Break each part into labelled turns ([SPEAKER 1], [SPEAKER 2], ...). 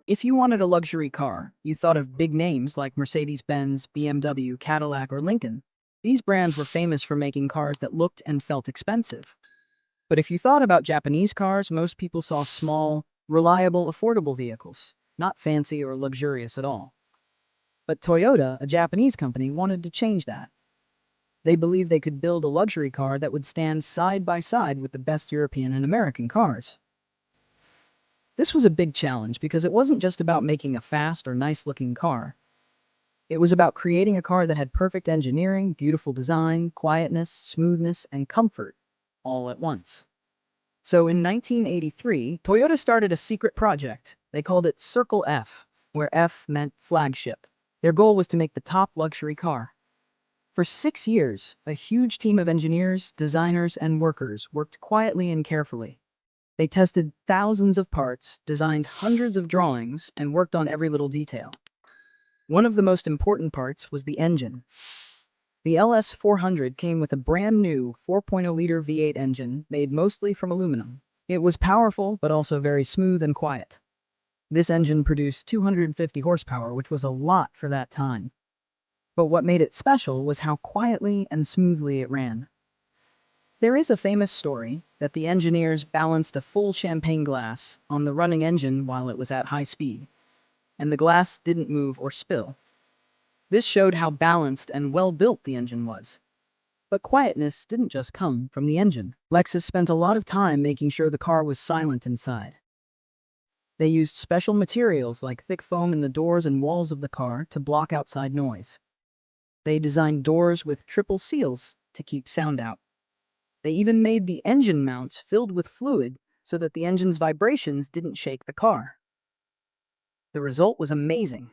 [SPEAKER 1] If you wanted a luxury car, you thought of big names like Mercedes-Benz, BMW, Cadillac, or Lincoln. These brands were famous for making cars that looked and felt expensive. But if you thought about Japanese cars, most people saw small, reliable, affordable vehicles, not fancy or luxurious at all. But Toyota, a Japanese company, wanted to change that. They believed they could build a luxury car that would stand side by side with the best European and American cars. This was a big challenge because it wasn't just about making a fast or nice-looking car. It was about creating a car that had perfect engineering, beautiful design, quietness, smoothness, and comfort, all at once. So in 1983, Toyota started a secret project. They called it Circle F, where F meant flagship. Their goal was to make the top luxury car. For 6 years, a huge team of engineers, designers, and workers worked quietly and carefully. They tested thousands of parts, designed hundreds of drawings, and worked on every little detail. One of the most important parts was the engine. The LS400 came with a brand new 4.0-liter V8 engine made mostly from aluminum. It was powerful, but also very smooth and quiet. This engine produced 250 horsepower, which was a lot for that time. But what made it special was how quietly and smoothly it ran. There is a famous story that the engineers balanced a full champagne glass on the running engine while it was at high speed, and the glass didn't move or spill. This showed how balanced and well-built the engine was. But quietness didn't just come from the engine. Lexus spent a lot of time making sure the car was silent inside. They used special materials like thick foam in the doors and walls of the car to block outside noise. They designed doors with triple seals to keep sound out. They even made the engine mounts filled with fluid so that the engine's vibrations didn't shake the car. The result was amazing.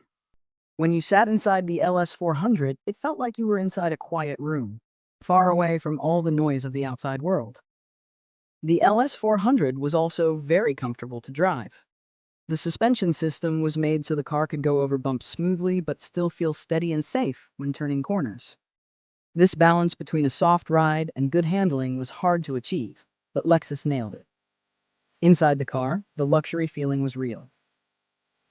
[SPEAKER 1] When you sat inside the LS400, it felt like you were inside a quiet room, far away from all the noise of the outside world. The LS400 was also very comfortable to drive. The suspension system was made so the car could go over bumps smoothly but still feel steady and safe when turning corners. This balance between a soft ride and good handling was hard to achieve, but Lexus nailed it. Inside the car, the luxury feeling was real.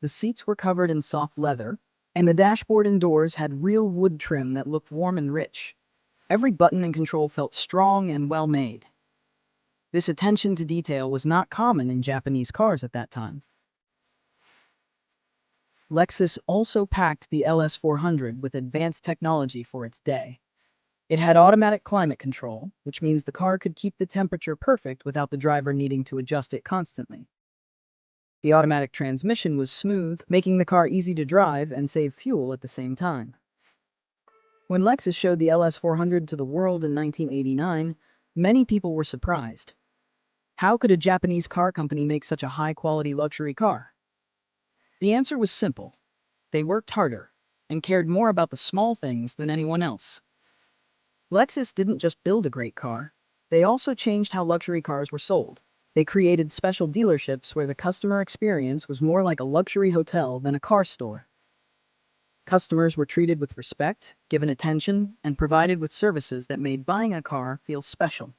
[SPEAKER 1] The seats were covered in soft leather, and the dashboard and doors had real wood trim that looked warm and rich. Every button and control felt strong and well made. This attention to detail was not common in Japanese cars at that time. Lexus also packed the LS400 with advanced technology for its day. It had automatic climate control, which means the car could keep the temperature perfect without the driver needing to adjust it constantly. The automatic transmission was smooth, making the car easy to drive and save fuel at the same time. When Lexus showed the LS400 to the world in 1989, many people were surprised. How could a Japanese car company make such a high-quality luxury car? The answer was simple. They worked harder and cared more about the small things than anyone else. Lexus didn't just build a great car, they also changed how luxury cars were sold. They created special dealerships where the customer experience was more like a luxury hotel than a car store. Customers were treated with respect, given attention, and provided with services that made buying a car feel special.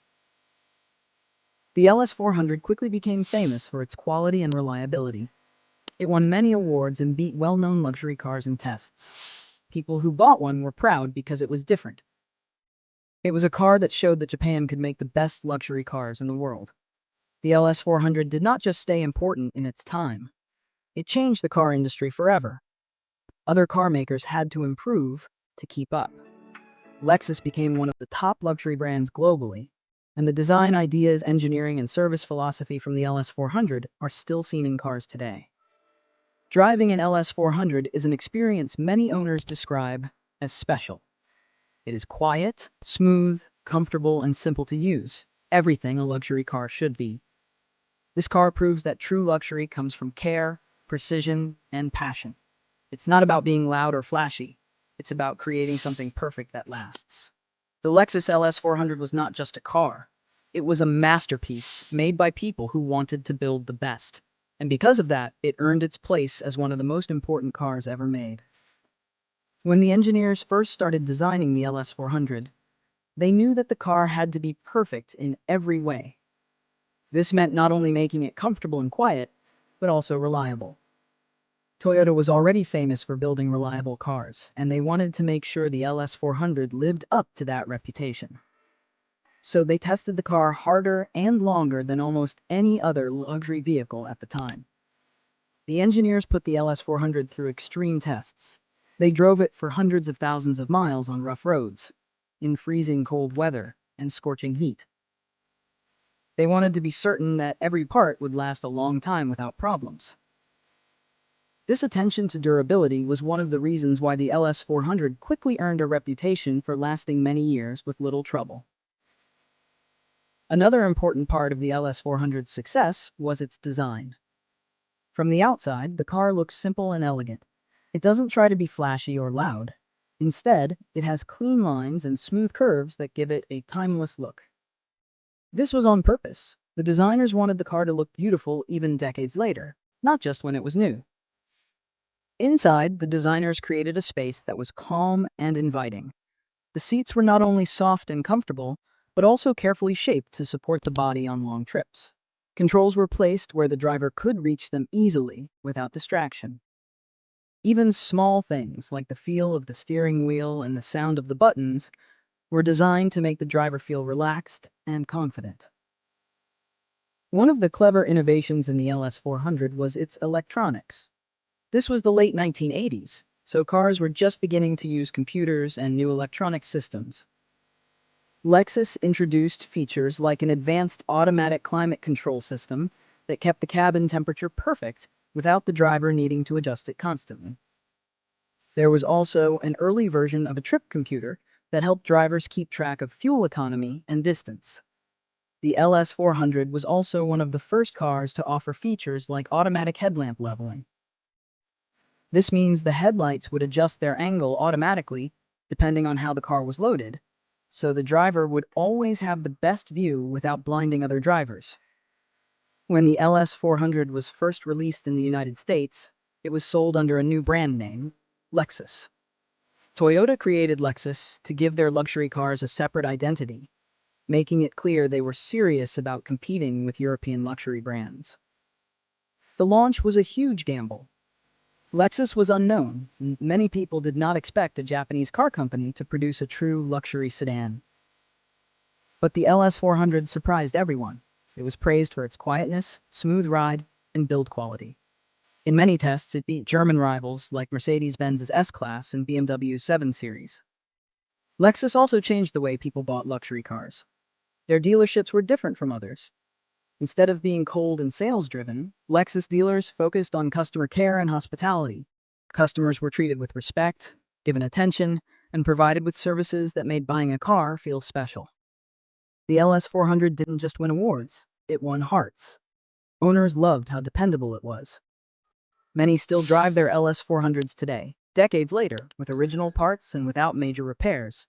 [SPEAKER 1] The LS400 quickly became famous for its quality and reliability. It won many awards and beat well-known luxury cars in tests. People who bought one were proud because it was different. It was a car that showed that Japan could make the best luxury cars in the world. The LS400 did not just stay important in its time. It changed the car industry forever. Other car makers had to improve to keep up. Lexus became one of the top luxury brands globally, and the design ideas, engineering, and service philosophy from the LS400 are still seen in cars today. Driving an LS400 is an experience many owners describe as special. It is quiet, smooth, comfortable, and simple to use. Everything a luxury car should be. This car proves that true luxury comes from care, precision, and passion. It's not about being loud or flashy. It's about creating something perfect that lasts. The Lexus LS400 was not just a car. It was a masterpiece made by people who wanted to build the best. And because of that, it earned its place as one of the most important cars ever made. When the engineers first started designing the LS400, they knew that the car had to be perfect in every way. This meant not only making it comfortable and quiet, but also reliable. Toyota was already famous for building reliable cars, and they wanted to make sure the LS400 lived up to that reputation. So they tested the car harder and longer than almost any other luxury vehicle at the time. The engineers put the LS400 through extreme tests. They drove it for hundreds of thousands of miles on rough roads, in freezing cold weather and scorching heat. They wanted to be certain that every part would last a long time without problems. This attention to durability was one of the reasons why the LS400 quickly earned a reputation for lasting many years with little trouble. Another important part of the LS400's success was its design. From the outside, the car looks simple and elegant. It doesn't try to be flashy or loud. Instead, it has clean lines and smooth curves that give it a timeless look. This was on purpose. The designers wanted the car to look beautiful even decades later, not just when it was new. Inside, the designers created a space that was calm and inviting. The seats were not only soft and comfortable, but also carefully shaped to support the body on long trips. Controls were placed where the driver could reach them easily without distraction. Even small things like the feel of the steering wheel and the sound of the buttons were designed to make the driver feel relaxed and confident. One of the clever innovations in the LS400 was its electronics. This was the late 1980s, so cars were just beginning to use computers and new electronic systems. Lexus introduced features like an advanced automatic climate control system that kept the cabin temperature perfect without the driver needing to adjust it constantly. There was also an early version of a trip computer that helped drivers keep track of fuel economy and distance. The LS400 was also one of the first cars to offer features like automatic headlamp leveling. This means the headlights would adjust their angle automatically depending on how the car was loaded, so the driver would always have the best view without blinding other drivers. When the LS400 was first released in the United States, it was sold under a new brand name, Lexus. Toyota created Lexus to give their luxury cars a separate identity, making it clear they were serious about competing with European luxury brands. The launch was a huge gamble. Lexus was unknown, and many people did not expect a Japanese car company to produce a true luxury sedan. But the LS400 surprised everyone. It was praised for its quietness, smooth ride, and build quality. In many tests, it beat German rivals like Mercedes-Benz's S-Class and BMW's 7 Series. Lexus also changed the way people bought luxury cars. Their dealerships were different from others. Instead of being cold and sales-driven, Lexus dealers focused on customer care and hospitality. Customers were treated with respect, given attention, and provided with services that made buying a car feel special. The LS400 didn't just win awards, it won hearts. Owners loved how dependable it was. Many still drive their LS400s today, decades later, with original parts and without major repairs.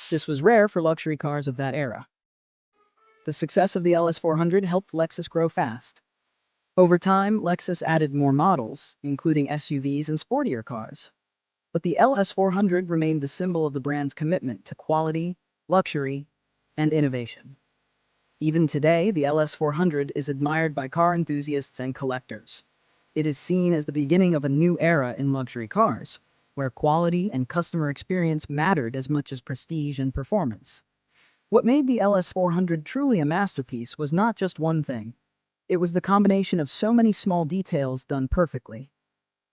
[SPEAKER 1] This was rare for luxury cars of that era. The success of the LS400 helped Lexus grow fast. Over time, Lexus added more models, including SUVs and sportier cars. But the LS400 remained the symbol of the brand's commitment to quality, luxury, and innovation. Even today, the LS400 is admired by car enthusiasts and collectors. It is seen as the beginning of a new era in luxury cars, where quality and customer experience mattered as much as prestige and performance. What made the LS400 truly a masterpiece was not just one thing. It was the combination of so many small details done perfectly.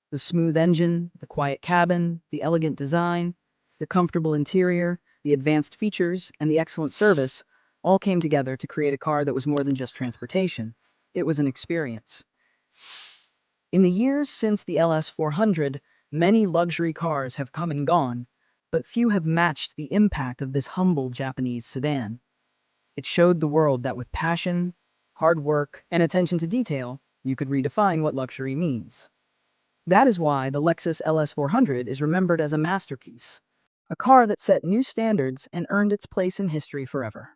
[SPEAKER 1] The smooth engine, the quiet cabin, the elegant design, the comfortable interior, the advanced features, and the excellent service all came together to create a car that was more than just transportation. It was an experience. In the years since the LS400, many luxury cars have come and gone, but few have matched the impact of this humble Japanese sedan. It showed the world that with passion, hard work, and attention to detail, you could redefine what luxury means. That is why the Lexus LS400 is remembered as a masterpiece, a car that set new standards and earned its place in history forever.